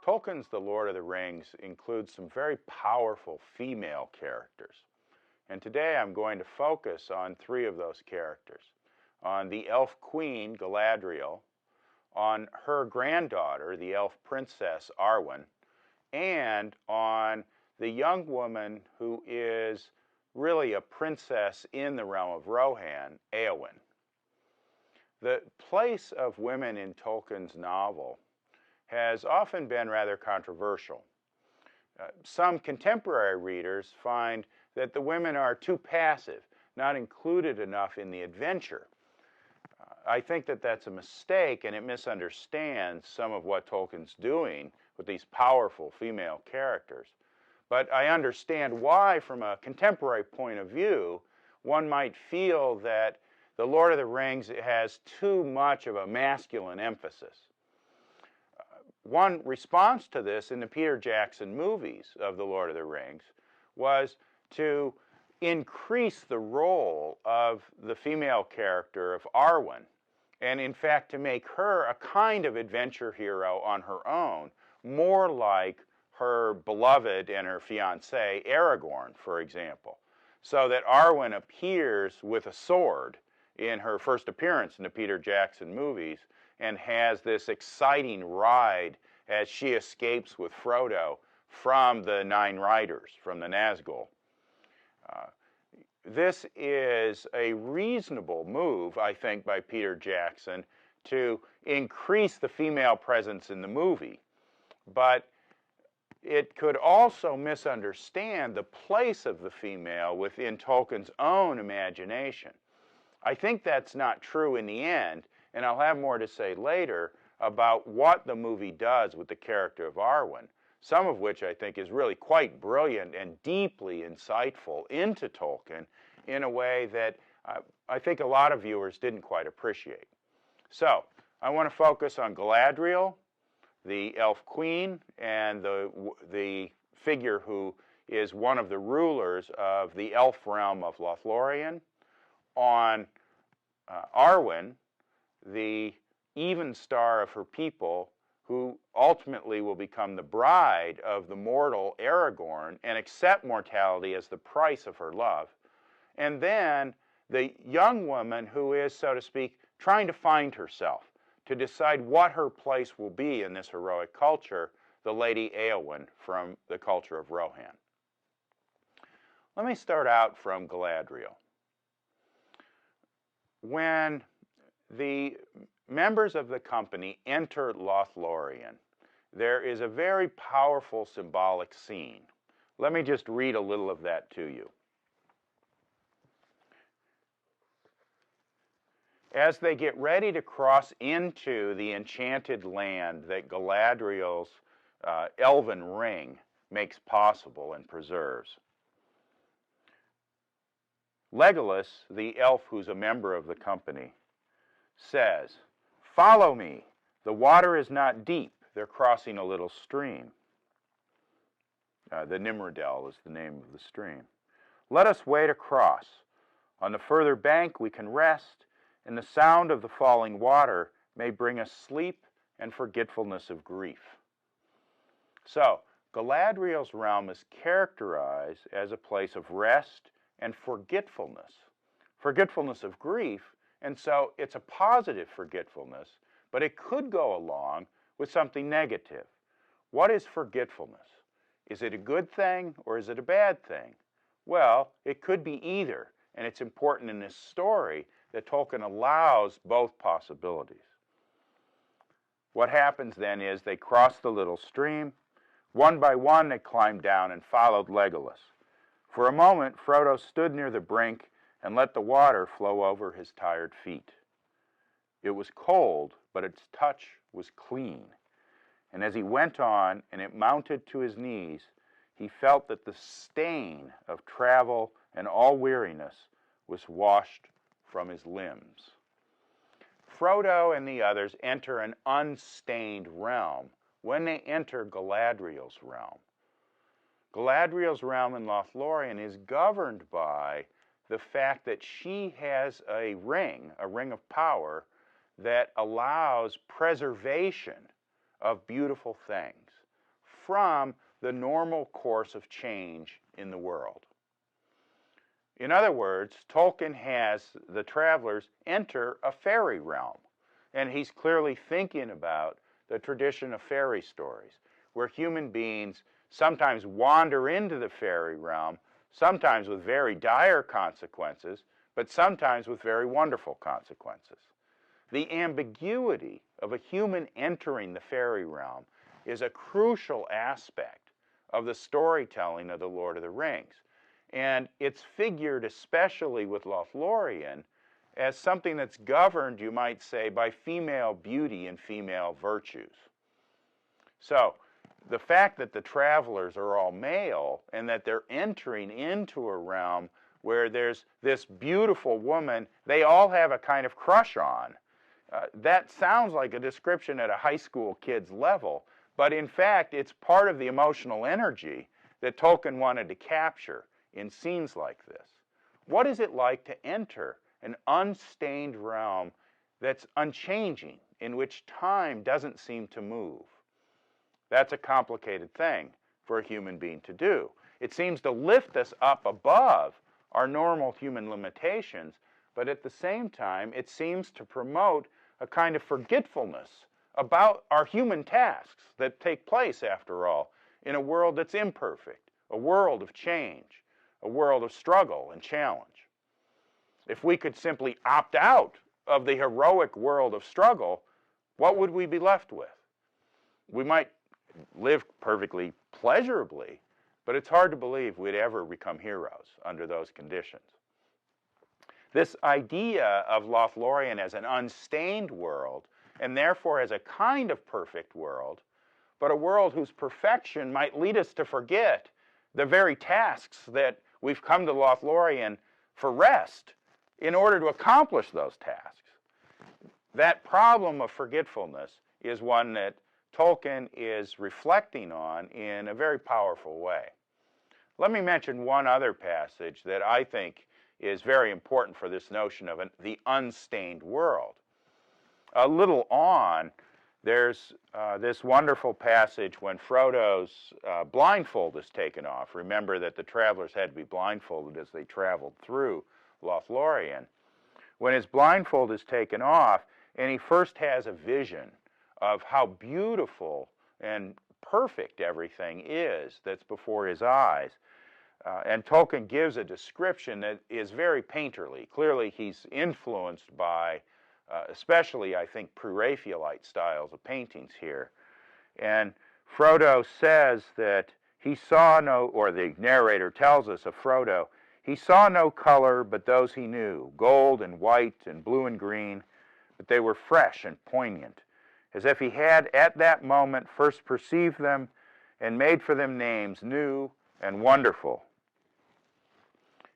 Tolkien's The Lord of the Rings includes some very powerful female characters. And today I'm going to focus on three of those characters. On the Elf Queen, Galadriel, on her granddaughter, the Elf Princess, Arwen, and on the young woman who is really a princess in the realm of Rohan, Éowyn. The place of women in Tolkien's novel has often been rather controversial. Some contemporary readers find that the women are too passive, not included enough in the adventure. I think that that's a mistake, and it misunderstands some of what Tolkien's doing with these powerful female characters. But I understand why, from a contemporary point of view, one might feel that The Lord of the Rings has too much of a masculine emphasis. One response to this in the Peter Jackson movies of The Lord of the Rings was to increase the role of the female character of Arwen, and in fact to make her a kind of adventure hero on her own, more like her beloved and her fiancé Aragorn, for example, so that Arwen appears with a sword in her first appearance in the Peter Jackson movies and has this exciting ride as she escapes with Frodo from the Nine Riders, from the Nazgul. This is a reasonable move, I think, by Peter Jackson to increase the female presence in the movie. But it could also misunderstand the place of the female within Tolkien's own imagination. I think that's not true in the end, and I'll have more to say later about what the movie does with the character of Arwen, some of which I think is really quite brilliant and deeply insightful into Tolkien in a way that I think a lot of viewers didn't quite appreciate. So I want to focus on Galadriel, the Elf Queen, and the figure who is one of the rulers of the elf realm of Lothlorien, on Arwen, the even star of her people, who ultimately will become the bride of the mortal Aragorn and accept mortality as the price of her love. And then the young woman who is, so to speak, trying to find herself, to decide what her place will be in this heroic culture, the Lady Éowyn from the culture of Rohan. Let me start out from Galadriel. When the members of the company enter Lothlorien, there is a very powerful symbolic scene. Let me just read a little of that to you. As they get ready to cross into the enchanted land that Galadriel's elven ring makes possible and preserves, Legolas, the elf who's a member of the company, says, "Follow me. The water is not deep. They're crossing a little stream." The Nimrodel is the name of the stream. "Let us wade across. On the further bank we can rest, and the sound of the falling water may bring us sleep and forgetfulness of grief." So, Galadriel's realm is characterized as a place of rest and forgetfulness of grief, and so it's a positive forgetfulness, but it could go along with something negative. What is forgetfulness? Is it a good thing or is it a bad thing? Well, it could be either, and it's important in this story that Tolkien allows both possibilities. What happens then is they cross the little stream. One by one they climbed down and followed Legolas. For a moment, Frodo stood near the brink and let the water flow over his tired feet. It was cold, but its touch was clean. And as he went on and it mounted to his knees, he felt that the stain of travel and all weariness was washed from his limbs. Frodo and the others enter an unstained realm when they enter Galadriel's realm. Galadriel's realm in Lothlorien is governed by the fact that she has a ring of power, that allows preservation of beautiful things. from the normal course of change in the world. In other words, Tolkien has the travelers enter a fairy realm, and he's clearly thinking about the tradition of fairy stories, where human beings sometimes wander into the fairy realm, sometimes with very dire consequences, but sometimes with very wonderful consequences. The ambiguity of a human entering the fairy realm is a crucial aspect of the storytelling of the Lord of the Rings. And it's figured, especially with Lothlorien, as something that's governed, you might say, by female beauty and female virtues. So, the fact that the travelers are all male and that they're entering into a realm where there's this beautiful woman they all have a kind of crush on, that sounds like a description at a high school kid's level, but in fact, it's part of the emotional energy that Tolkien wanted to capture in scenes like this. What is it like to enter an unstained realm that's unchanging, in which time doesn't seem to move? That's a complicated thing for a human being to do. It seems to lift us up above our normal human limitations, but at the same time, it seems to promote a kind of forgetfulness about our human tasks that take place, after all, in a world that's imperfect, a world of change, a world of struggle and challenge. If we could simply opt out of the heroic world of struggle, what would we be left with? We might live perfectly pleasurably, but it's hard to believe we'd ever become heroes under those conditions. This idea of Lothlorien as an unstained world, and therefore as a kind of perfect world, but a world whose perfection might lead us to forget the very tasks that we've come to Lothlorien for rest in order to accomplish those tasks. That problem of forgetfulness is one that Tolkien is reflecting on in a very powerful way. Let me mention one other passage that I think is very important for this notion of the unstained world. A little on, there's this wonderful passage when Frodo's blindfold is taken off. Remember that the travelers had to be blindfolded as they traveled through Lothlorien. When his blindfold is taken off, and he first has a vision of how beautiful and perfect everything is that's before his eyes. And Tolkien gives a description that is very painterly. Clearly, he's influenced by, especially, I think, pre-Raphaelite styles of paintings here. And Frodo says that he saw no, or the narrator tells us of Frodo, he saw no color but those he knew, gold and white and blue and green, but they were fresh and poignant, as if he had at that moment first perceived them and made for them names new and wonderful.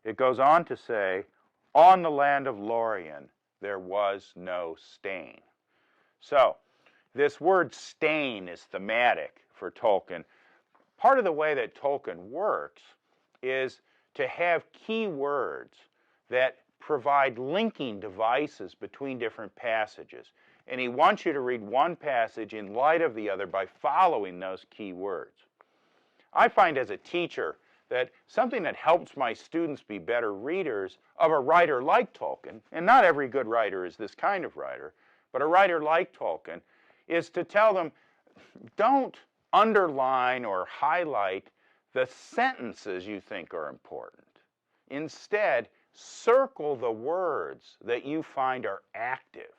It goes on to say, on the land of Lorien there was no stain. So, this word stain is thematic for Tolkien. Part of the way that Tolkien works is to have key words that provide linking devices between different passages. And he wants you to read one passage in light of the other by following those key words. I find as a teacher that something that helps my students be better readers of a writer like Tolkien, and not every good writer is this kind of writer, but a writer like Tolkien, is to tell them, don't underline or highlight the sentences you think are important. Instead, circle the words that you find are active.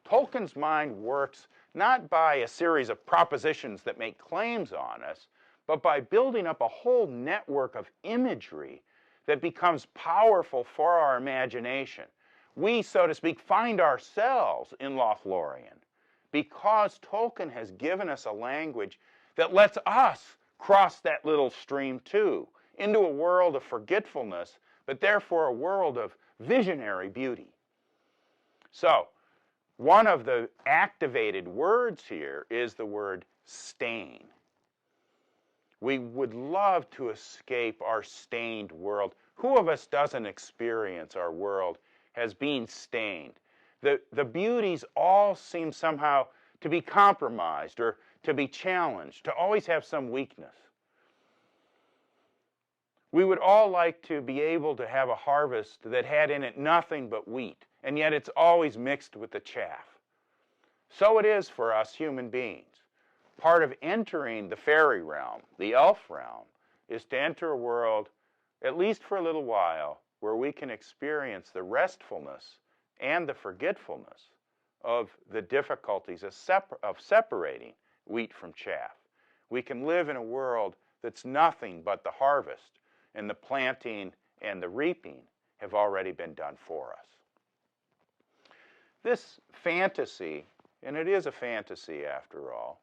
Tolkien's mind works not by a series of propositions that make claims on us, but by building up a whole network of imagery that becomes powerful for our imagination. We, so to speak, find ourselves in Lothlorien because Tolkien has given us a language that lets us cross that little stream too, into a world of forgetfulness, but therefore a world of visionary beauty. So, one of the activated words here is the word stain. We would love to escape our stained world. Who of us doesn't experience our world as being stained? The beauties all seem somehow to be compromised or to be challenged, to always have some weakness. We would all like to be able to have a harvest that had in it nothing but wheat, and yet it's always mixed with the chaff. So it is for us human beings. Part of entering the fairy realm, the elf realm, is to enter a world, at least for a little while, where we can experience the restfulness and the forgetfulness of the difficulties of separating wheat from chaff. We can live in a world that's nothing but the harvest, and the planting and the reaping have already been done for us. This fantasy, and it is a fantasy after all,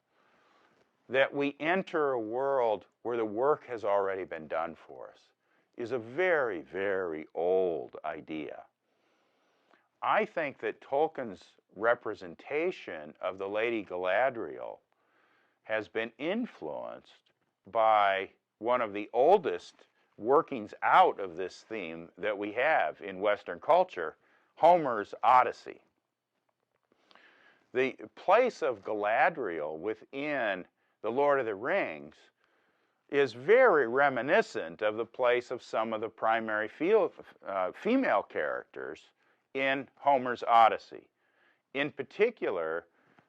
that we enter a world where the work has already been done for us, is a very, very old idea. I think that Tolkien's representation of the Lady Galadriel has been influenced by one of the oldest workings out of this theme that we have in Western culture, Homer's Odyssey. The place of Galadriel within the Lord of the Rings is very reminiscent of the place of some of the primary female characters in Homer's Odyssey. In particular,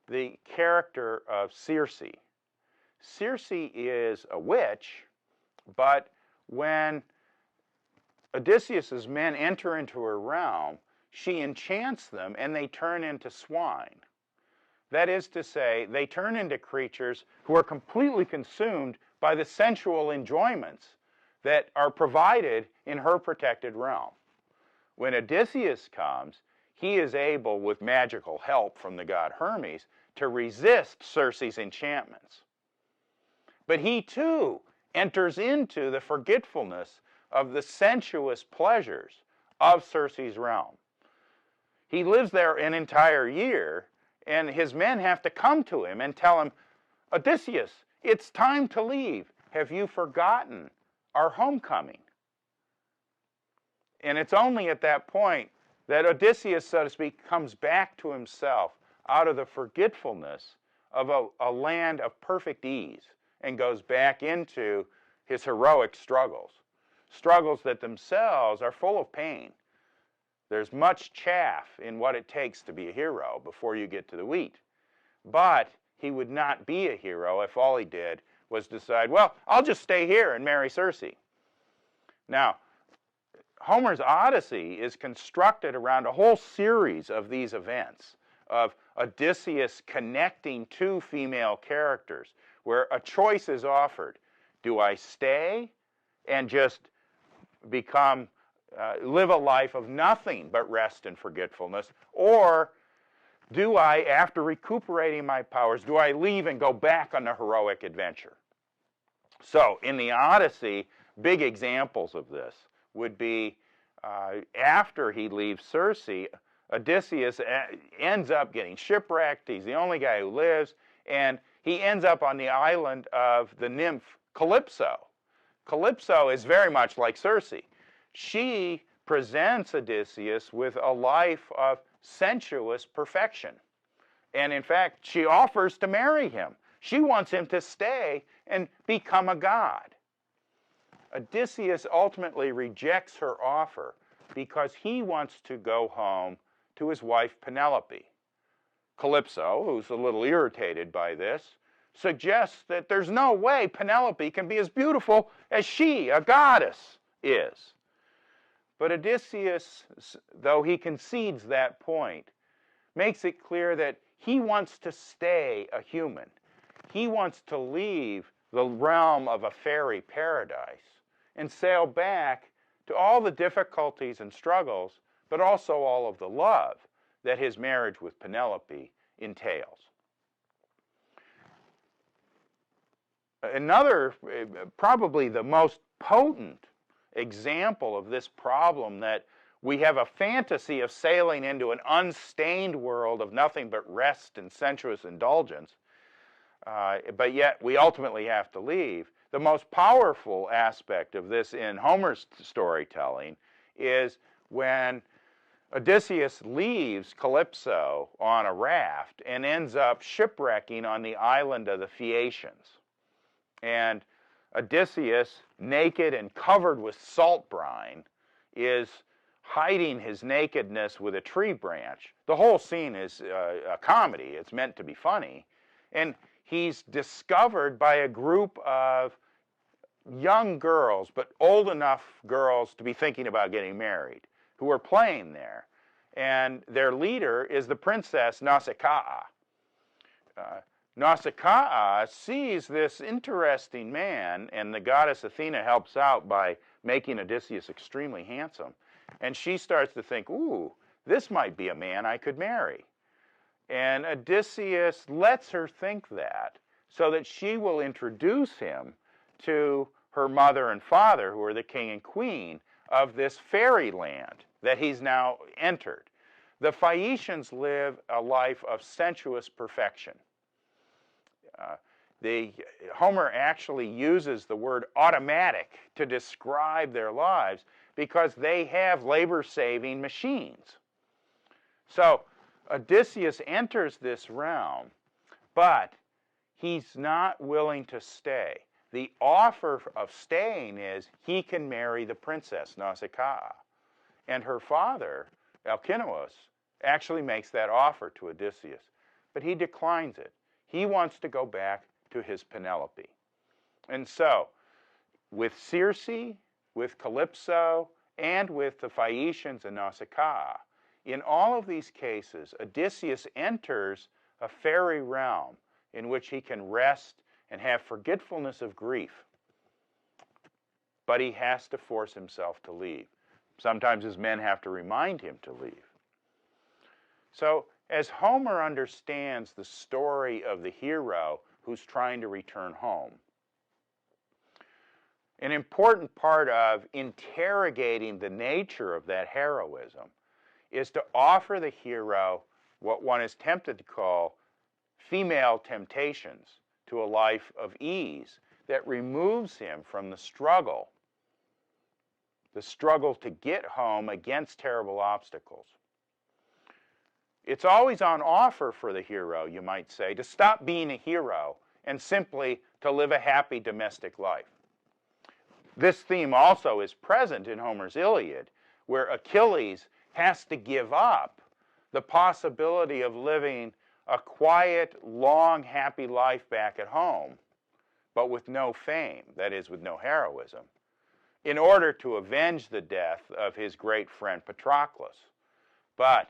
the character of Circe. Circe is a witch, but when Odysseus's men enter into her realm, she enchants them and they turn into swine. That is to say, they turn into creatures who are completely consumed by the sensual enjoyments that are provided in her protected realm. When Odysseus comes, he is able, with magical help from the god Hermes, to resist Circe's enchantments. But he too enters into the forgetfulness of the sensuous pleasures of Circe's realm. He lives there an entire year, and his men have to come to him and tell him, Odysseus, it's time to leave. Have you forgotten our homecoming? And it's only at that point that Odysseus, so to speak, comes back to himself out of the forgetfulness of a land of perfect ease and goes back into his heroic struggles, struggles that themselves are full of pain. There's much chaff in what it takes to be a hero before you get to the wheat. But he would not be a hero if all he did was decide, well, I'll just stay here and marry Circe. Now, Homer's Odyssey is constructed around a whole series of these events, of Odysseus connecting two female characters, where a choice is offered. Do I stay and just become live a life of nothing but rest and forgetfulness, or do I, after recuperating my powers, do I leave and go back on a heroic adventure? So in the Odyssey, big examples of this would be after he leaves Circe, Odysseus ends up getting shipwrecked. He's the only guy who lives, and he ends up on the island of the nymph Calypso. Calypso is very much like Circe. She presents Odysseus with a life of sensuous perfection. And in fact, she offers to marry him. She wants him to stay and become a god. Odysseus ultimately rejects her offer because he wants to go home to his wife Penelope. Calypso, who's a little irritated by this, suggests that there's no way Penelope can be as beautiful as she, a goddess, is. But Odysseus, though he concedes that point, makes it clear that he wants to stay a human. He wants to leave the realm of a fairy paradise and sail back to all the difficulties and struggles, but also all of the love that his marriage with Penelope entails. Another, probably the most potent example of this problem, that we have a fantasy of sailing into an unstained world of nothing but rest and sensuous indulgence, but yet we ultimately have to leave. The most powerful aspect of this in Homer's storytelling is when Odysseus leaves Calypso on a raft and ends up shipwrecking on the island of the Phaeacians. And Odysseus, naked and covered with salt brine, is hiding his nakedness with a tree branch. The whole scene is a comedy. It's meant to be funny. And he's discovered by a group of young girls, but old enough girls to be thinking about getting married, who are playing there. And their leader is the princess Nausicaa. Nausicaa sees this interesting man, and the goddess Athena helps out by making Odysseus extremely handsome. And she starts to think, ooh, this might be a man I could marry. And Odysseus lets her think that, so that she will introduce him to her mother and father, who are the king and queen of this fairyland that he's now entered. The Phaeacians live a life of sensuous perfection. Homer actually uses the word automatic to describe their lives because they have labor-saving machines. So Odysseus enters this realm, but he's not willing to stay. The offer of staying is he can marry the princess Nausicaa. And her father, Alcinous, actually makes that offer to Odysseus, but he declines it. He wants to go back to his Penelope. And so, with Circe, with Calypso, and with the Phaeacians and Nausicaa, in all of these cases, Odysseus enters a fairy realm in which he can rest and have forgetfulness of grief. But he has to force himself to leave. Sometimes his men have to remind him to leave. So, as Homer understands the story of the hero who's trying to return home, an important part of interrogating the nature of that heroism is to offer the hero what one is tempted to call female temptations to a life of ease that removes him from the struggle to get home against terrible obstacles. It's always on offer for the hero, you might say, to stop being a hero and simply to live a happy domestic life. This theme also is present in Homer's Iliad, where Achilles has to give up the possibility of living a quiet, long, happy life back at home, but with no fame, that is, with no heroism, in order to avenge the death of his great friend Patroclus. But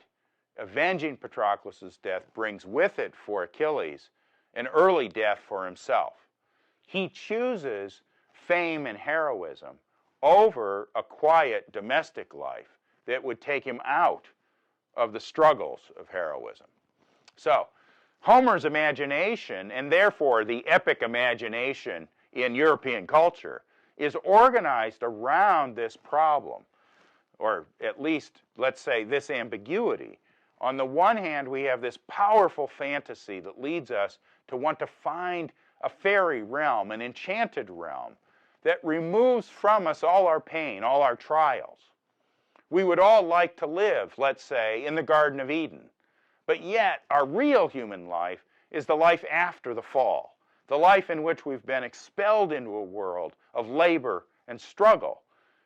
avenging Patroclus' death brings with it for Achilles an early death for himself. He chooses fame and heroism over a quiet domestic life that would take him out of the struggles of heroism. So, Homer's imagination, and therefore the epic imagination in European culture, is organized around this problem, or at least, let's say, this ambiguity. On the one hand, we have this powerful fantasy that leads us to want to find a fairy realm, an enchanted realm, that removes from us all our pain, all our trials. We would all like to live, let's say, in the Garden of Eden. But yet, our real human life is the life after the fall, the life in which we've been expelled into a world of labor and struggle.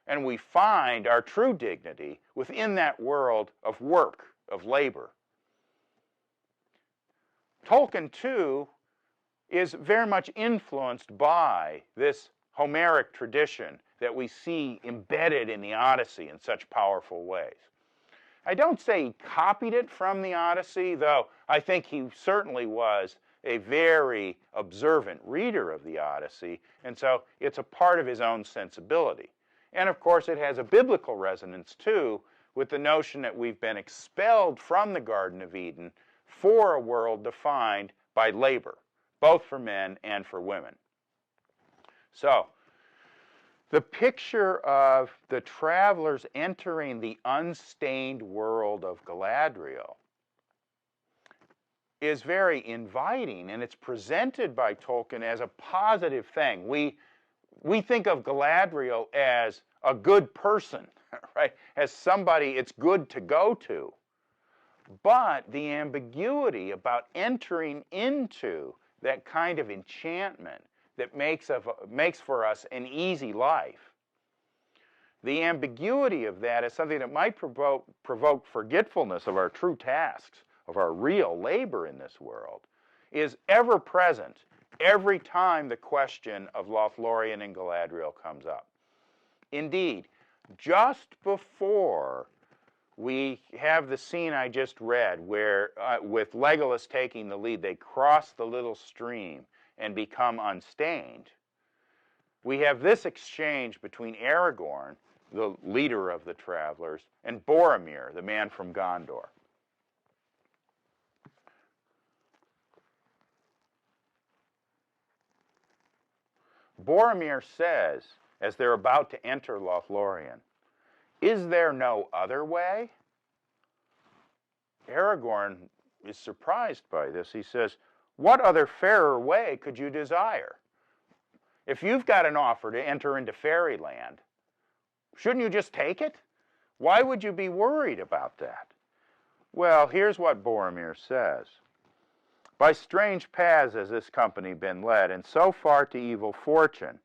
And we find our true dignity within that world of work, of labor. Tolkien, too, is very much influenced by this Homeric tradition that we see embedded in the Odyssey in such powerful ways. I don't say he copied it from the Odyssey, though I think he certainly was a very observant reader of the Odyssey, and so it's a part of his own sensibility. And of course it has a biblical resonance too, with the notion that we've been expelled from the Garden of Eden for a world defined by labor, both for men and for women. So, the picture of the travelers entering the unstained world of Galadriel is very inviting, and it's presented by Tolkien as a positive thing. We think of Galadriel as a good person, right? As somebody it's good to go to. But the ambiguity about entering into that kind of enchantment that makes for us an easy life, the ambiguity of that is something that might provoke forgetfulness of our true tasks, of our real labor in this world, is ever present every time the question of Lothlorien and Galadriel comes up. Indeed, just before we have the scene I just read where, with Legolas taking the lead, they cross the little stream and become unstained. We have this exchange between Aragorn, the leader of the travelers, and Boromir, the man from Gondor. Boromir says, as they're about to enter Lothlorien, "Is there no other way?" Aragorn is surprised by this. He says, "What other fairer way could you desire? If you've got an offer to enter into fairyland, shouldn't you just take it? Why would you be worried about that?" Well, here's what Boromir says. "By strange paths has this company been led, and so far to evil fortune.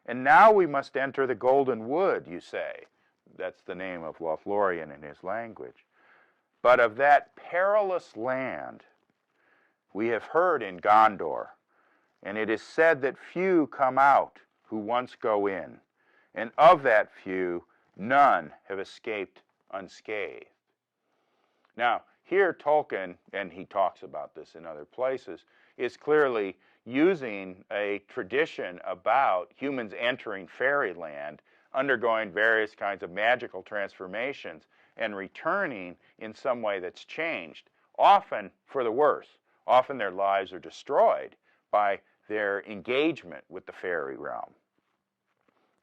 And now we must enter the Golden Wood, you say." That's the name of Lothlorien in his language. "But of that perilous land we have heard in Gondor, and it is said that few come out who once go in, and of that few none have escaped unscathed." Now, here Tolkien, and he talks about this in other places, is clearly using a tradition about humans entering fairyland, undergoing various kinds of magical transformations, and returning in some way that's changed, often for the worse. Often their lives are destroyed by their engagement with the fairy realm.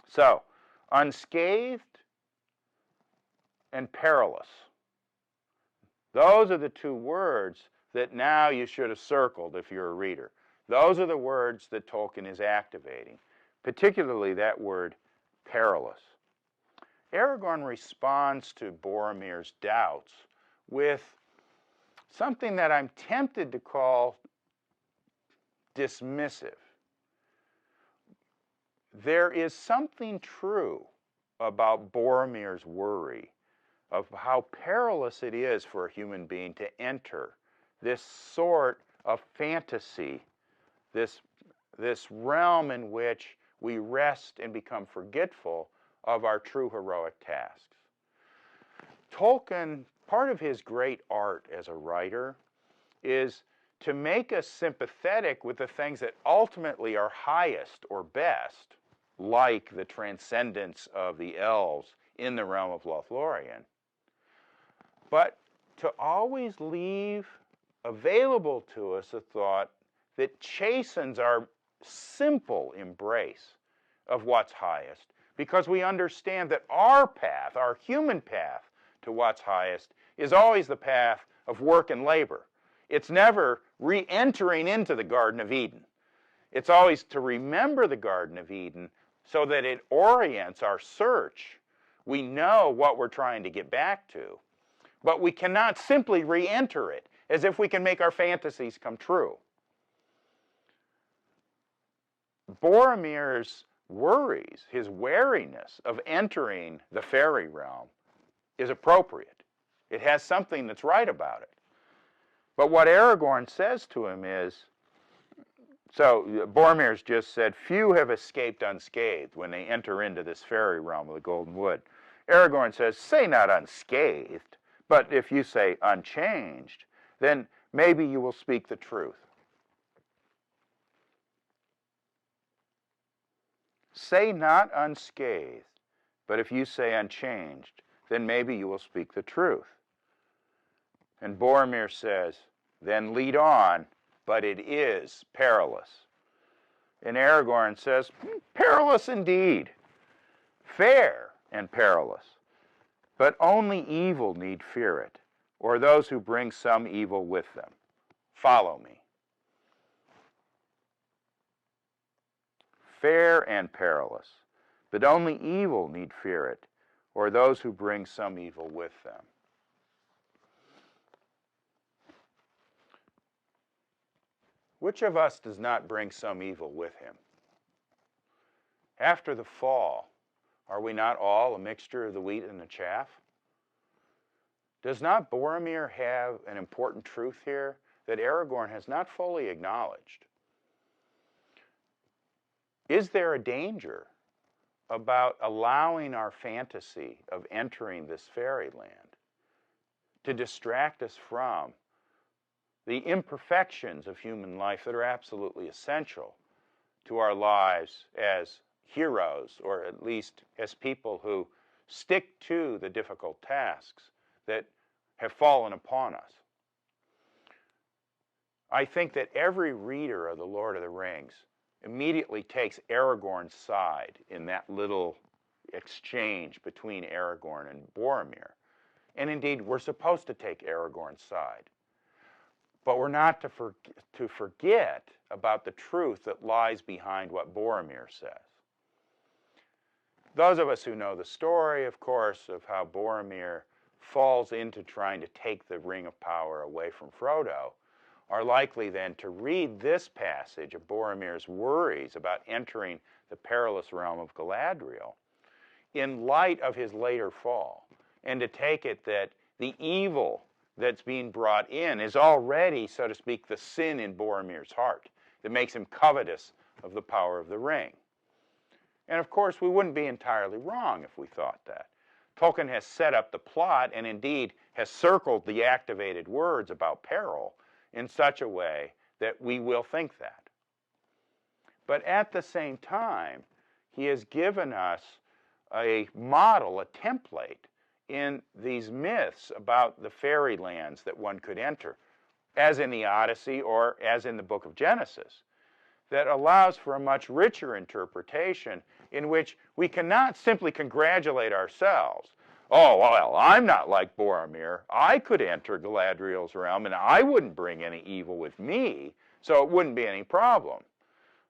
So, unscathed and perilous. Those are the two words that now you should have circled if you're a reader. Those are the words that Tolkien is activating, particularly that word perilous. Aragorn responds to Boromir's doubts with something that I'm tempted to call dismissive. There is something true about Boromir's worry of how perilous it is for a human being to enter this sort of fantasy, this realm in which we rest and become forgetful of our true heroic tasks. Tolkien, part of his great art as a writer is to make us sympathetic with the things that ultimately are highest or best, like the transcendence of the elves in the realm of Lothlorien, but to always leave available to us a thought that chastens our simple embrace of what's highest, because we understand that our path, our human path to what's highest, is always the path of work and labor. It's never re-entering into the Garden of Eden. It's always to remember the Garden of Eden so that it orients our search. We know what we're trying to get back to, but we cannot simply re-enter it as if we can make our fantasies come true. Boromir's worries, his wariness of entering the fairy realm, is appropriate. It has something that's right about it. But what Aragorn says to him is, so Boromir's just said, few have escaped unscathed when they enter into this fairy realm of the Golden Wood. Aragorn says, say not unscathed, but if you say unchanged, then maybe you will speak the truth. Say not unscathed, but if you say unchanged, then maybe you will speak the truth. And Boromir says, then lead on, but it is perilous. And Aragorn says, perilous indeed, fair and perilous, but only evil need fear it, or those who bring some evil with them. Follow me. Fair and perilous, but only evil need fear it, or those who bring some evil with them. Which of us does not bring some evil with him? After the fall, are we not all a mixture of the wheat and the chaff? Does not Boromir have an important truth here that Aragorn has not fully acknowledged? Is there a danger about allowing our fantasy of entering this fairyland to distract us from the imperfections of human life that are absolutely essential to our lives as heroes, or at least as people who stick to the difficult tasks that have fallen upon us? I think that every reader of The Lord of the Rings immediately takes Aragorn's side in that little exchange between Aragorn and Boromir. And indeed, we're supposed to take Aragorn's side. But we're not to forget about the truth that lies behind what Boromir says. Those of us who know the story, of course, of how Boromir falls into trying to take the Ring of Power away from Frodo, are likely then to read this passage of Boromir's worries about entering the perilous realm of Galadriel in light of his later fall, and to take it that the evil that's being brought in is already, so to speak, the sin in Boromir's heart that makes him covetous of the power of the ring. And of course, we wouldn't be entirely wrong if we thought that. Tolkien has set up the plot and indeed has circled the activated words about peril in such a way that we will think that. But at the same time, he has given us a model, a template in these myths about the fairy lands that one could enter, as in the Odyssey or as in the book of Genesis, that allows for a much richer interpretation in which we cannot simply congratulate ourselves. Oh, well, I'm not like Boromir. I could enter Galadriel's realm and I wouldn't bring any evil with me, so it wouldn't be any problem.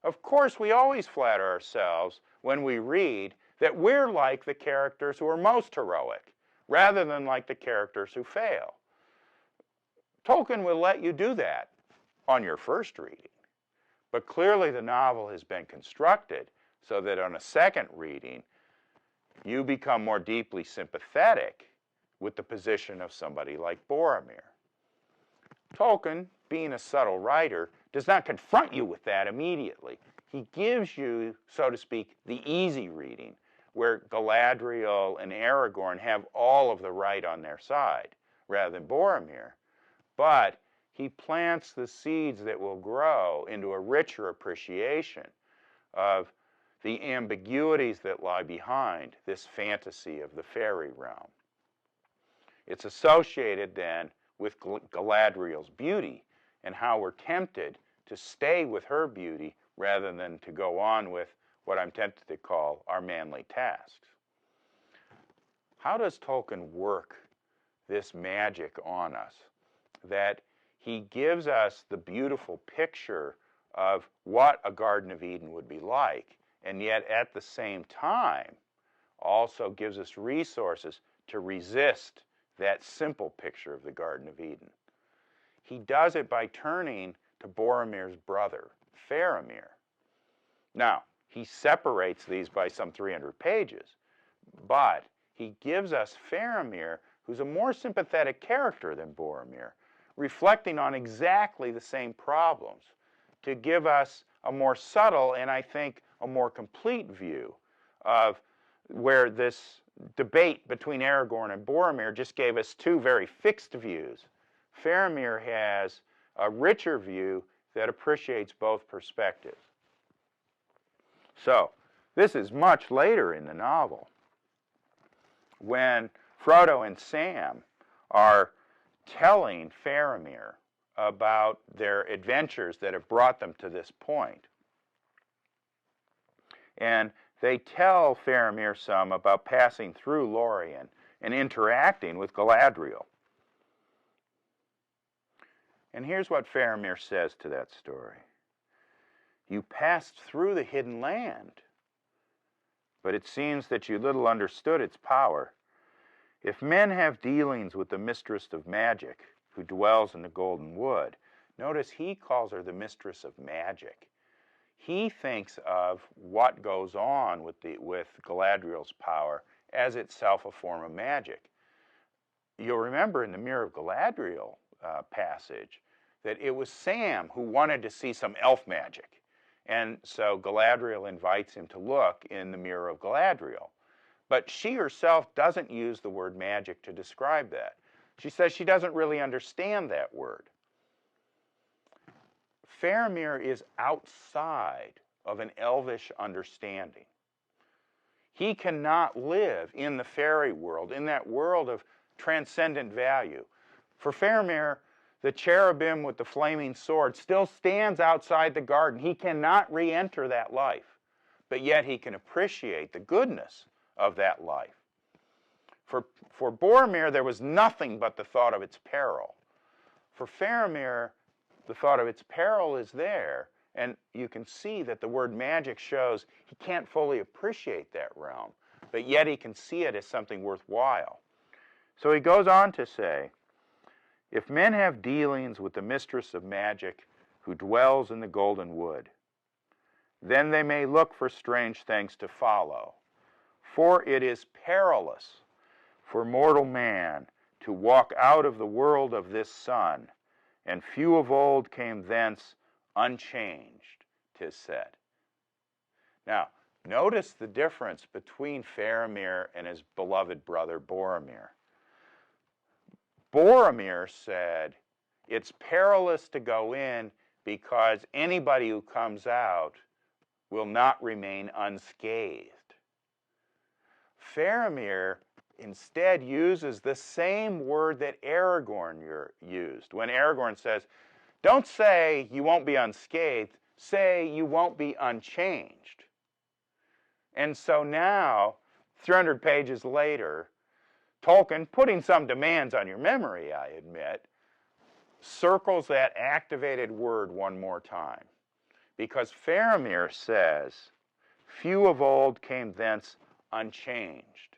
Of course, we always flatter ourselves when we read that we're like the characters who are most heroic, rather than like the characters who fail. Tolkien will let you do that on your first reading. But clearly the novel has been constructed so that on a second reading, you become more deeply sympathetic with the position of somebody like Boromir. Tolkien, being a subtle writer, does not confront you with that immediately. He gives you, so to speak, the easy reading, where Galadriel and Aragorn have all of the right on their side, rather than Boromir. But he plants the seeds that will grow into a richer appreciation of the ambiguities that lie behind this fantasy of the fairy realm. It's associated then with Galadriel's beauty and how we're tempted to stay with her beauty rather than to go on with what I'm tempted to call our manly tasks. How does Tolkien work this magic on us? That he gives us the beautiful picture of what a Garden of Eden would be like, and yet at the same time also gives us resources to resist that simple picture of the Garden of Eden. He does it by turning to Boromir's brother, Faramir. Now, he separates these by some 300 pages, but he gives us Faramir, who's a more sympathetic character than Boromir, reflecting on exactly the same problems, to give us a more subtle and I think a more complete view of where this debate between Aragorn and Boromir just gave us two very fixed views. Faramir has a richer view that appreciates both perspectives. So, this is much later in the novel, when Frodo and Sam are telling Faramir about their adventures that have brought them to this point. And they tell Faramir some about passing through Lorien and interacting with Galadriel. And here's what Faramir says to that story. You passed through the hidden land. but it seems that you little understood its power. If men have dealings with the mistress of magic, who dwells in the golden wood, notice he calls her the mistress of magic. He thinks of what goes on with Galadriel's power as itself a form of magic. You'll remember in the Mirror of Galadriel passage that it was Sam who wanted to see some elf magic. And so Galadriel invites him to look in the Mirror of Galadriel. But she herself doesn't use the word magic to describe that. She says she doesn't really understand that word. Faramir is outside of an elvish understanding. He cannot live in the fairy world, in that world of transcendent value. For Faramir, the cherubim with the flaming sword still stands outside the garden. He cannot re-enter that life, but yet he can appreciate the goodness of that life. For Boromir, there was nothing but the thought of its peril. For Faramir, the thought of its peril is there, and you can see that the word magic shows he can't fully appreciate that realm, but yet he can see it as something worthwhile. So he goes on to say, if men have dealings with the mistress of magic who dwells in the golden wood, then they may look for strange things to follow, for it is perilous for mortal man to walk out of the world of this sun, and few of old came thence unchanged, 'tis said. Now, notice the difference between Faramir and his beloved brother Boromir. Boromir said, it's perilous to go in because anybody who comes out will not remain unscathed. Faramir instead uses the same word that Aragorn used. When Aragorn says, don't say you won't be unscathed, say you won't be unchanged. And so now, 300 pages later, Tolkien, putting some demands on your memory, I admit, circles that activated word one more time. Because Faramir says, few of old came thence unchanged.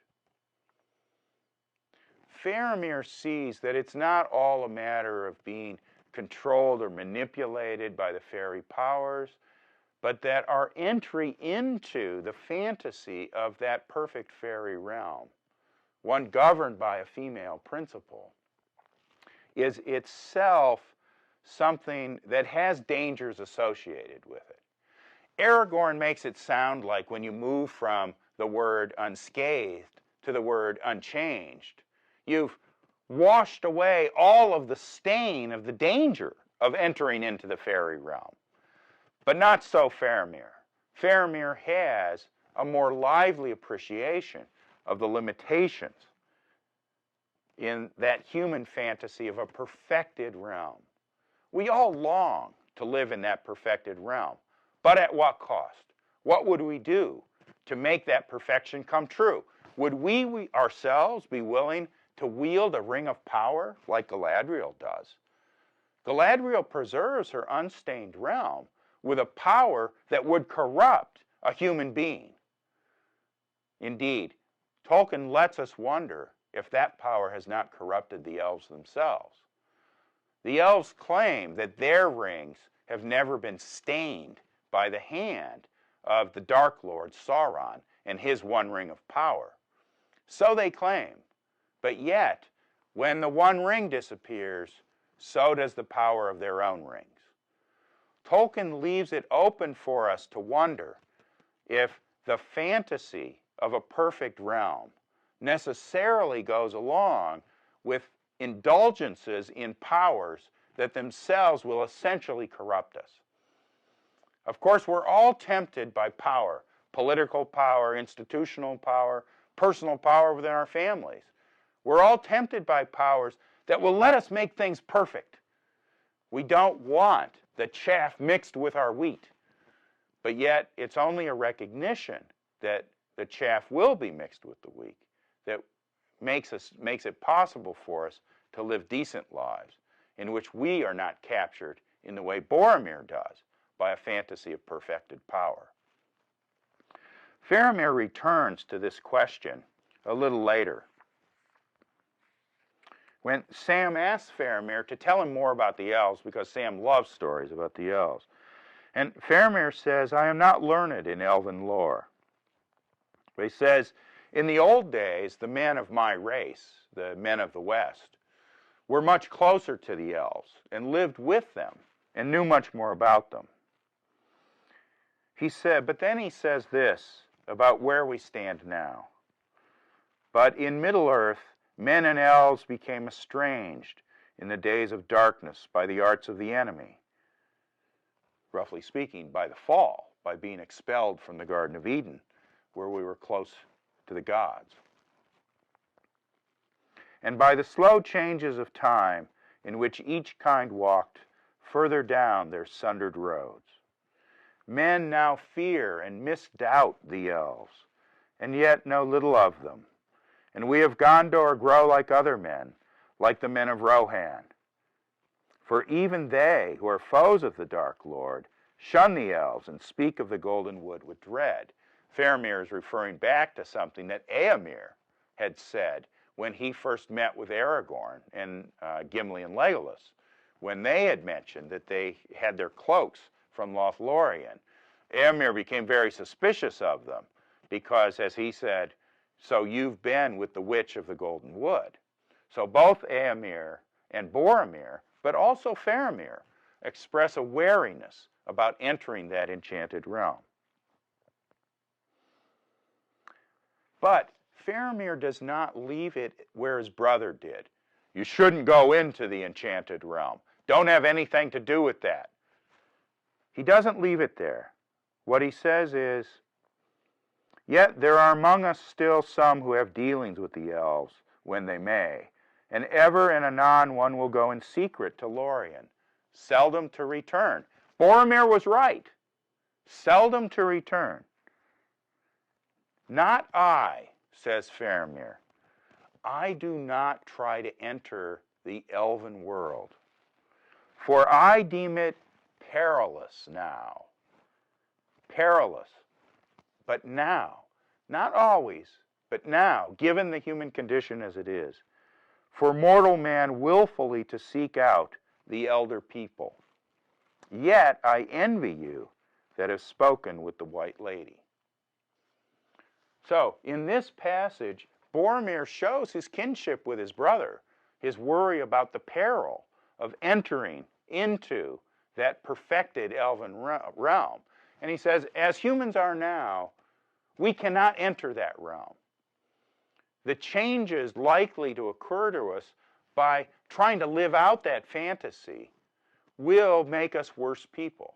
Faramir sees that it's not all a matter of being controlled or manipulated by the fairy powers, but that our entry into the fantasy of that perfect fairy realm, one governed by a female principle, is itself something that has dangers associated with it. Aragorn makes it sound like when you move from the word unscathed to the word unchanged, you've washed away all of the stain of the danger of entering into the fairy realm. But not so Faramir. Faramir has a more lively appreciation of the limitations in that human fantasy of a perfected realm. We all long to live in that perfected realm, but at what cost? What would we do to make that perfection come true? Would we ourselves be willing to wield a ring of power like Galadriel does? Galadriel preserves her unstained realm with a power that would corrupt a human being. Indeed, Tolkien lets us wonder if that power has not corrupted the elves themselves. The elves claim that their rings have never been stained by the hand of the Dark Lord Sauron and his one ring of power. So they claim, but yet, when the one ring disappears, so does the power of their own rings. Tolkien leaves it open for us to wonder if the fantasy of a perfect realm necessarily goes along with indulgences in powers that themselves will essentially corrupt us. Of course, we're all tempted by power, political power, institutional power, personal power within our families. We're all tempted by powers that will let us make things perfect. We don't want the chaff mixed with our wheat, but yet it's only a recognition that the chaff will be mixed with the wheat that makes it possible for us to live decent lives in which we are not captured in the way Boromir does by a fantasy of perfected power. Faramir returns to this question a little later, when Sam asks Faramir to tell him more about the elves, because Sam loves stories about the elves. And Faramir says, I am not learned in elven lore. But he says, in the old days, the men of my race, the men of the West, were much closer to the elves and lived with them and knew much more about them. He said, but then he says this about where we stand now. But in Middle-earth, men and elves became estranged in the days of darkness by the arts of the enemy. Roughly speaking, by the fall, by being expelled from the Garden of Eden, where we were close to the gods. And by the slow changes of time in which each kind walked further down their sundered roads. Men now fear and misdoubt the elves, and yet know little of them. And we of Gondor grow like other men, like the men of Rohan. For even they, who are foes of the Dark Lord, shun the elves and speak of the Golden Wood with dread. Faramir is referring back to something that Éomer had said when he first met with Aragorn and Gimli and Legolas, when they had mentioned that they had their cloaks from Lothlorien. Éomer became very suspicious of them because, as he said, so you've been with the Witch of the Golden Wood. So both Éomer and Boromir, but also Faramir, express a wariness about entering that enchanted realm. But Faramir does not leave it where his brother did. You shouldn't go into the enchanted realm. Don't have anything to do with that. He doesn't leave it there. What he says is, yet there are among us still some who have dealings with the elves when they may, and ever and anon one will go in secret to Lorien, seldom to return. Boromir was right. Seldom to return. Not I, says Faramir. I do not try to enter the elven world, for I deem it perilous now. Perilous. But now, not always, but now, given the human condition as it is, for mortal man willfully to seek out the elder people. Yet I envy you that have spoken with the White Lady. So, in this passage, Boromir shows his kinship with his brother, his worry about the peril of entering into that perfected elven realm. And he says, as humans are now, we cannot enter that realm. The changes likely to occur to us by trying to live out that fantasy will make us worse people.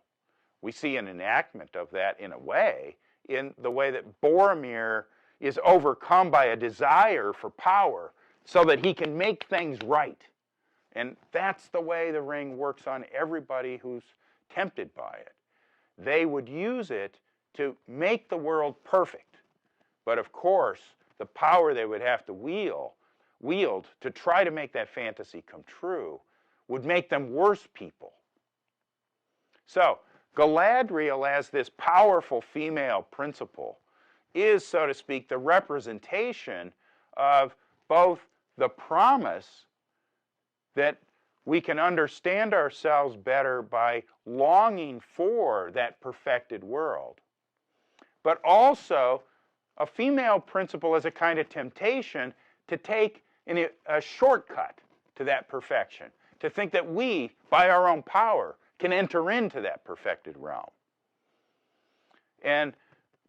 We see an enactment of that in a way, in the way that Boromir is overcome by a desire for power so that he can make things right. And that's the way the ring works on everybody who's tempted by it. They would use it to make the world perfect. But of course, the power they would have to wield to try to make that fantasy come true would make them worse people. So, Galadriel, as this powerful female principle, is, so to speak, the representation of both the promise that we can understand ourselves better by longing for that perfected world, but also a female principle as a kind of temptation to take a shortcut to that perfection, to think that we, by our own power, can enter into that perfected realm. And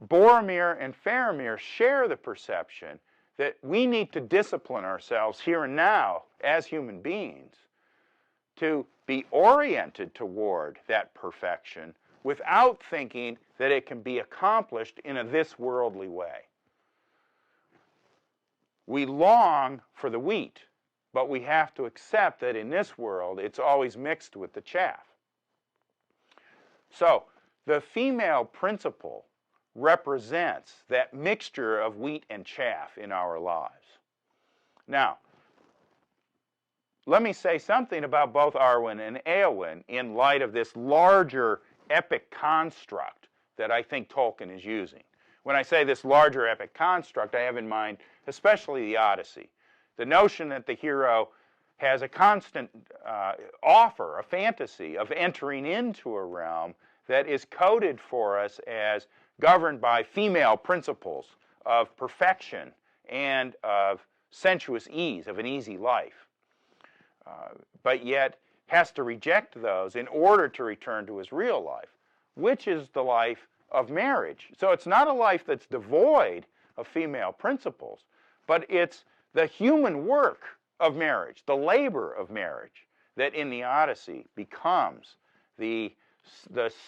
Boromir and Faramir share the perception that we need to discipline ourselves here and now as human beings to be oriented toward that perfection without thinking that it can be accomplished in a this-worldly way. We long for the wheat, but we have to accept that in this world it's always mixed with the chaff. So, the female principle represents that mixture of wheat and chaff in our lives. Now, let me say something about both Arwen and Éowyn in light of this larger epic construct that I think Tolkien is using, When I say this larger epic construct, I have in mind especially the Odyssey. The notion that the hero has a constant offer, a fantasy of entering into a realm that is coded for us as governed by female principles of perfection and of sensuous ease, of an easy life, but yet has to reject those in order to return to his real life, which is the life of marriage. So it's not a life that's devoid of female principles, but it's the human work of marriage, the labor of marriage, that in the Odyssey becomes the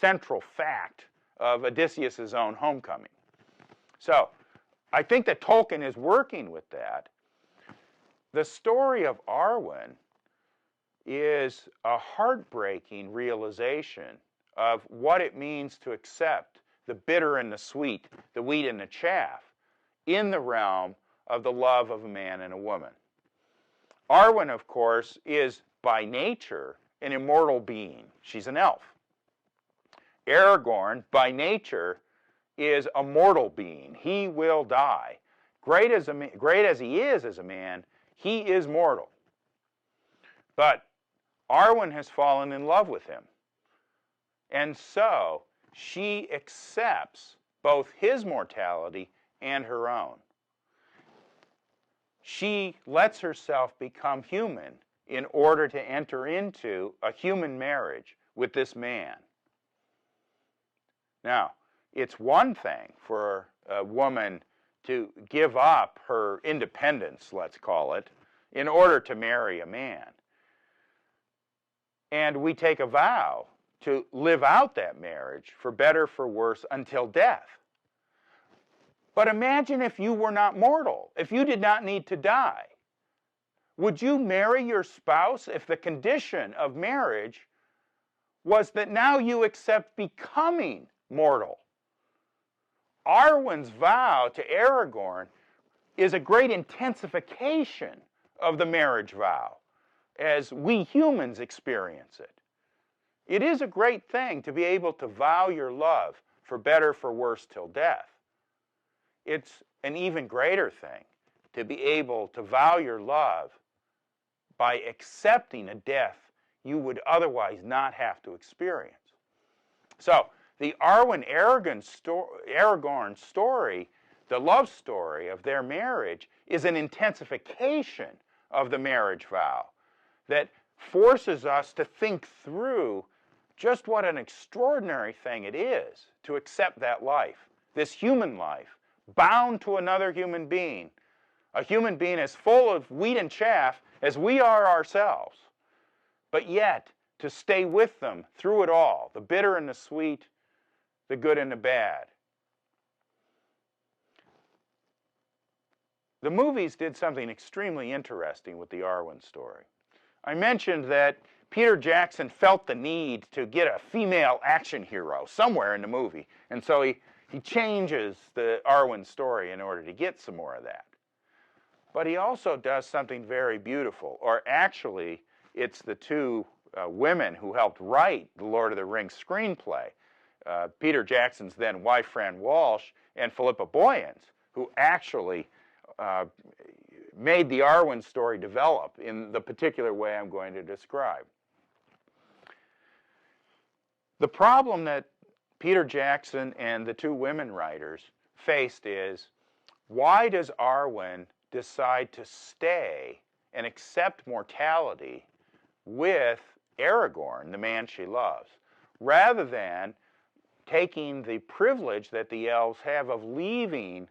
central fact of Odysseus' own homecoming. So I think that Tolkien is working with that. The story of Arwen is a heartbreaking realization of what it means to accept the bitter and the sweet, the wheat and the chaff, in the realm of the love of a man and a woman. Arwen, of course, is by nature an immortal being. She's an elf. Aragorn, by nature, is a mortal being. He will die. Great as he is as a man, he is mortal. But Arwen has fallen in love with him. And so she accepts both his mortality and her own. She lets herself become human in order to enter into a human marriage with this man. Now, it's one thing for a woman to give up her independence, let's call it, in order to marry a man. And we take a vow to live out that marriage, for better, for worse, until death. But imagine if you were not mortal, if you did not need to die. Would you marry your spouse if the condition of marriage was that now you accept becoming mortal? Arwen's vow to Aragorn is a great intensification of the marriage vow as we humans experience it. It is a great thing to be able to vow your love for better, for worse, till death. It's an even greater thing to be able to vow your love by accepting a death you would otherwise not have to experience. So, the Arwen-Aragorn story, the love story of their marriage, is an intensification of the marriage vow that forces us to think through just what an extraordinary thing it is to accept that life, this human life, bound to another human being, a human being as full of wheat and chaff as we are ourselves, but yet to stay with them through it all, the bitter and the sweet, the good and the bad. The movies did something extremely interesting with the Arwen story. I mentioned that Peter Jackson felt the need to get a female action hero somewhere in the movie, and so he changes the Arwen story in order to get some more of that. But he also does something very beautiful, or actually, it's the two women who helped write the Lord of the Rings screenplay, Peter Jackson's then wife, Fran Walsh, and Philippa Boyens, who actually made the Arwen story develop in the particular way I'm going to describe. The problem that Peter Jackson and the two women writers faced is, why does Arwen decide to stay and accept mortality with Aragorn, the man she loves, rather than taking the privilege that the elves have of leaving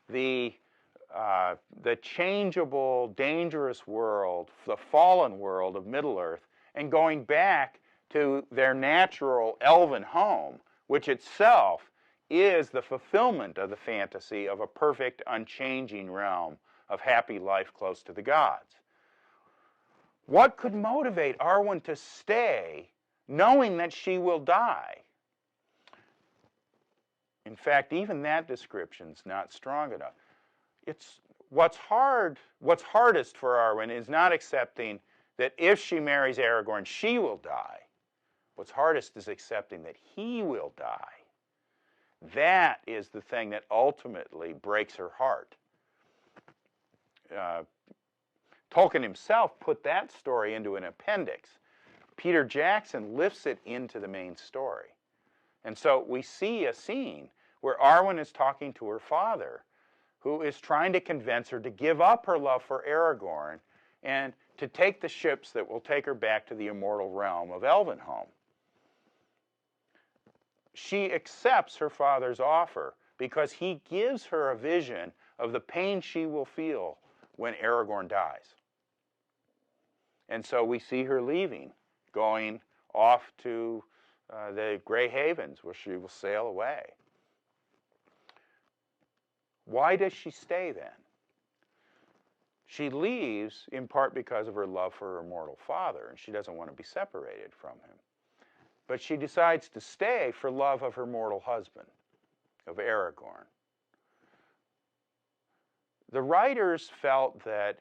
the changeable, dangerous world, the fallen world of Middle-earth, and going back to their natural elven home, which itself is the fulfillment of the fantasy of a perfect, unchanging realm of happy life close to the gods. What could motivate Arwen to stay knowing that she will die? In fact, even that description's not strong enough. It's what's hardest for Arwen is not accepting that if she marries Aragorn, she will die. What's hardest is accepting that he will die. That is the thing that ultimately breaks her heart. Tolkien himself put that story into an appendix. Peter Jackson lifts it into the main story. And so we see a scene where Arwen is talking to her father, who is trying to convince her to give up her love for Aragorn and to take the ships that will take her back to the immortal realm of Elvenhome. She accepts her father's offer because he gives her a vision of the pain she will feel when Aragorn dies. And so we see her leaving, going off to the Grey Havens, where she will sail away. Why does she stay then? She leaves in part because of her love for her mortal father, and she doesn't want to be separated from him. But she decides to stay for love of her mortal husband, of Aragorn. The writers felt that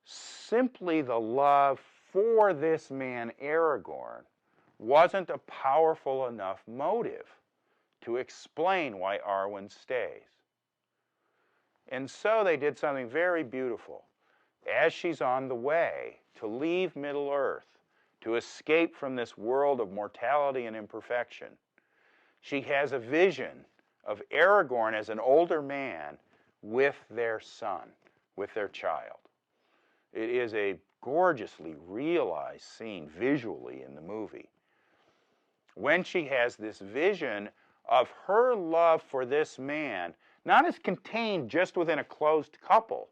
simply the love for this man, Aragorn, wasn't a powerful enough motive to explain why Arwen stays. And so they did something very beautiful. As she's on the way to leave Middle-earth, to escape from this world of mortality and imperfection, she has a vision of Aragorn as an older man with their son, with their child. It is a gorgeously realized scene visually in the movie. When she has this vision of her love for this man, not as contained just within a closed couple,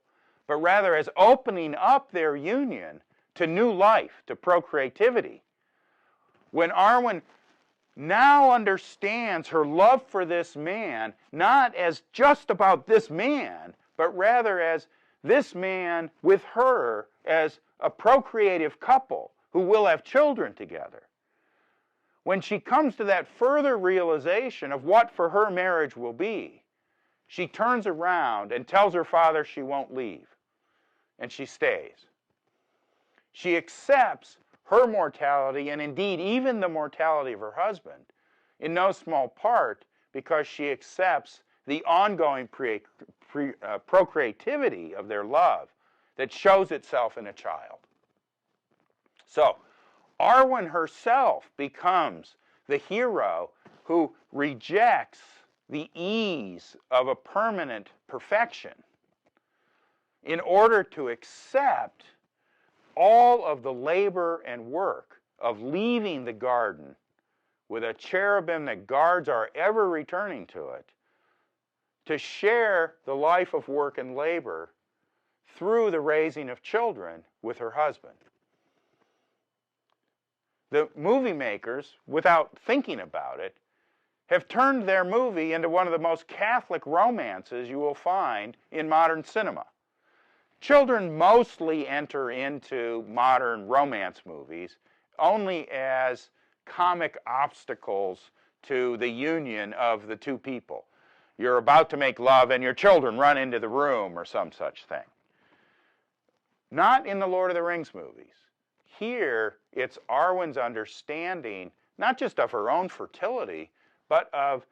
but rather as opening up their union to new life, to procreativity. When Arwen now understands her love for this man, not as just about this man, but rather as this man with her as a procreative couple who will have children together. When she comes to that further realization of what for her marriage will be, she turns around and tells her father she won't leave, and she stays. She accepts her mortality, and indeed even the mortality of her husband, in no small part because she accepts the ongoing procreativity of their love that shows itself in a child. So, Arwen herself becomes the hero who rejects the ease of a permanent perfection in order to accept all of the labor and work of leaving the garden with a cherubim that guards our ever returning to it, to share the life of work and labor through the raising of children with her husband. The movie makers, without thinking about it, have turned their movie into one of the most Catholic romances you will find in modern cinema. Children mostly enter into modern romance movies only as comic obstacles to the union of the two people. You're about to make love and your children run into the room or some such thing. Not in the Lord of the Rings movies. Here, it's Arwen's understanding, not just of her own fertility, but of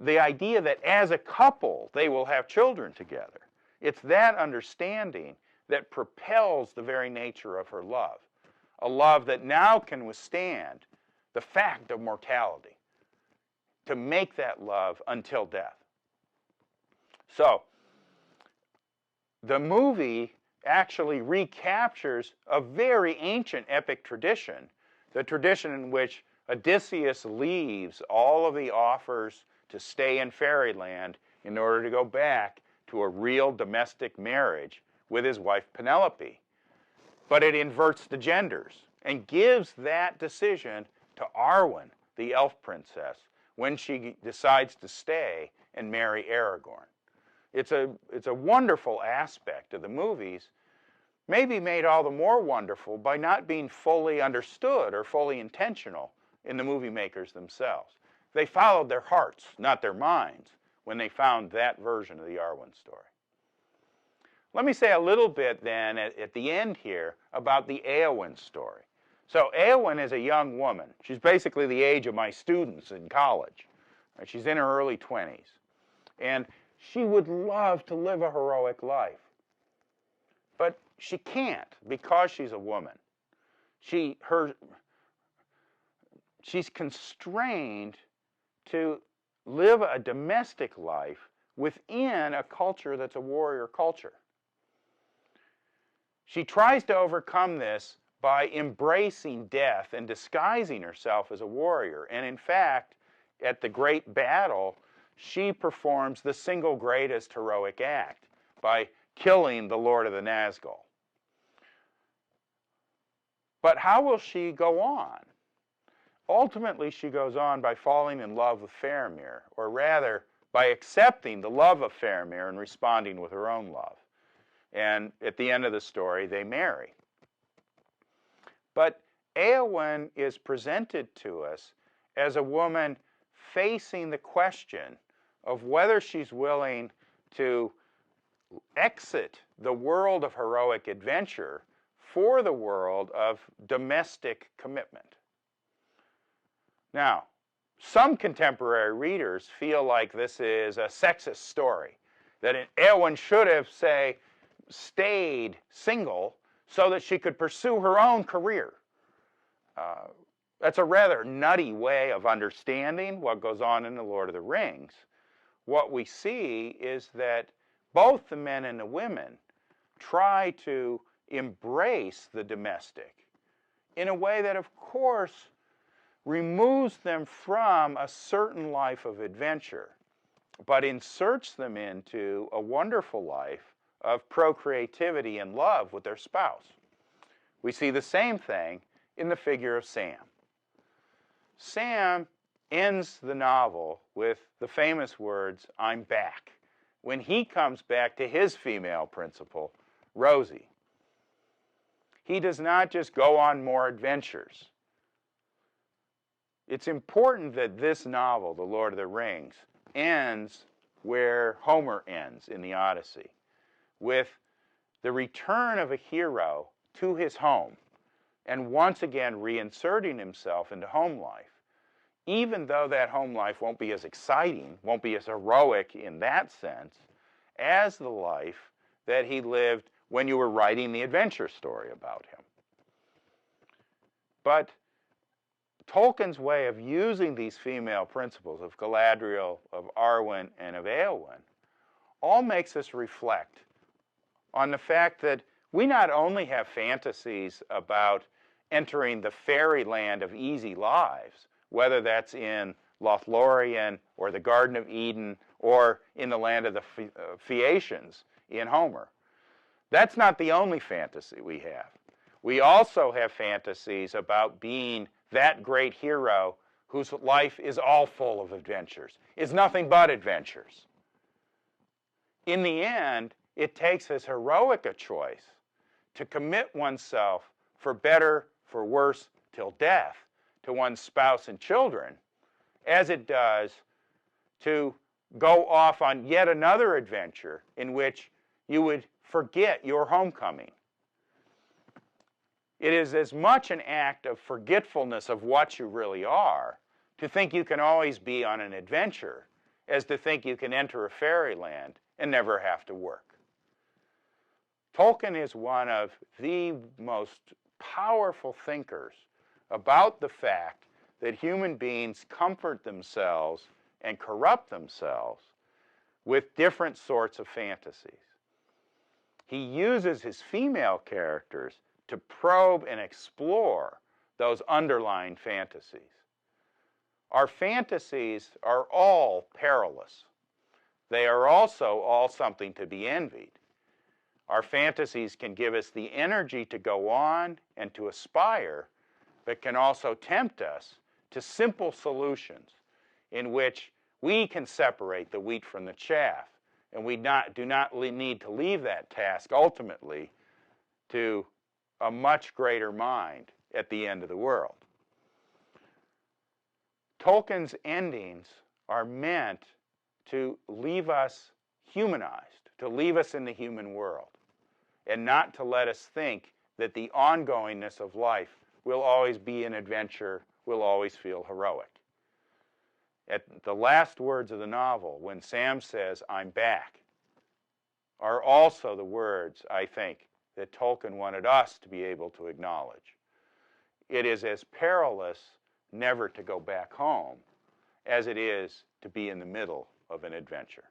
the idea that as a couple, they will have children together. It's that understanding that propels the very nature of her love, a love that now can withstand the fact of mortality, to make that love until death. So, the movie actually recaptures a very ancient epic tradition, the tradition in which Odysseus leaves all of the offers to stay in fairyland in order to go back to a real domestic marriage with his wife Penelope. But it inverts the genders and gives that decision to Arwen, the elf princess, when she decides to stay and marry Aragorn. It's a wonderful aspect of the movies, maybe made all the more wonderful by not being fully understood or fully intentional in the movie makers themselves. They followed their hearts, not their minds, when they found that version of the Arwen story. Let me say a little bit then at the end here about the Éowyn story. So Éowyn is a young woman. She's basically the age of my students in college. She's in her early 20s. And she would love to live a heroic life. But she can't because she's a woman. She's constrained to live a domestic life within a culture that's a warrior culture. She tries to overcome this by embracing death and disguising herself as a warrior. And in fact, at the great battle, she performs the single greatest heroic act by killing the Lord of the Nazgul. But how will she go on? Ultimately, she goes on by falling in love with Faramir, or rather, by accepting the love of Faramir and responding with her own love. And at the end of the story, they marry. But Éowyn is presented to us as a woman facing the question of whether she's willing to exit the world of heroic adventure for the world of domestic commitment. Now, some contemporary readers feel like this is a sexist story, that Éowyn should have, say, stayed single so that she could pursue her own career. That's a rather nutty way of understanding what goes on in The Lord of the Rings. What we see is that both the men and the women try to embrace the domestic in a way that, of course, removes them from a certain life of adventure, but inserts them into a wonderful life of procreativity and love with their spouse. We see the same thing in the figure of Sam. Sam ends the novel with the famous words, "I'm back," when he comes back to his female principal, Rosie. He does not just go on more adventures. It's important that this novel, The Lord of the Rings, ends where Homer ends in the Odyssey, with the return of a hero to his home and once again reinserting himself into home life, even though that home life won't be as exciting, won't be as heroic in that sense, as the life that he lived when you were writing the adventure story about him. But Tolkien's way of using these female principles of Galadriel, of Arwen, and of Éowyn all makes us reflect on the fact that we not only have fantasies about entering the fairyland of easy lives, whether that's in Lothlorien or the Garden of Eden or in the land of the Phaeacians in Homer. That's not the only fantasy we have. We also have fantasies about being that great hero whose life is all full of adventures, is nothing but adventures. In the end, it takes as heroic a choice to commit oneself for better, for worse, till death to one's spouse and children, as it does to go off on yet another adventure in which you would forget your homecoming. It is as much an act of forgetfulness of what you really are to think you can always be on an adventure as to think you can enter a fairyland and never have to work. Tolkien is one of the most powerful thinkers about the fact that human beings comfort themselves and corrupt themselves with different sorts of fantasies. He uses his female characters to probe and explore those underlying fantasies. Our fantasies are all perilous. They are also all something to be envied. Our fantasies can give us the energy to go on and to aspire, but can also tempt us to simple solutions in which we can separate the wheat from the chaff, and we do not need to leave that task ultimately to a much greater mind at the end of the world. Tolkien's endings are meant to leave us humanized, to leave us in the human world, and not to let us think that the ongoingness of life will always be an adventure, will always feel heroic. at the last words of the novel, when Sam says, "I'm back," are also the words, I think, that Tolkien wanted us to be able to acknowledge. It is as perilous never to go back home as it is to be in the middle of an adventure.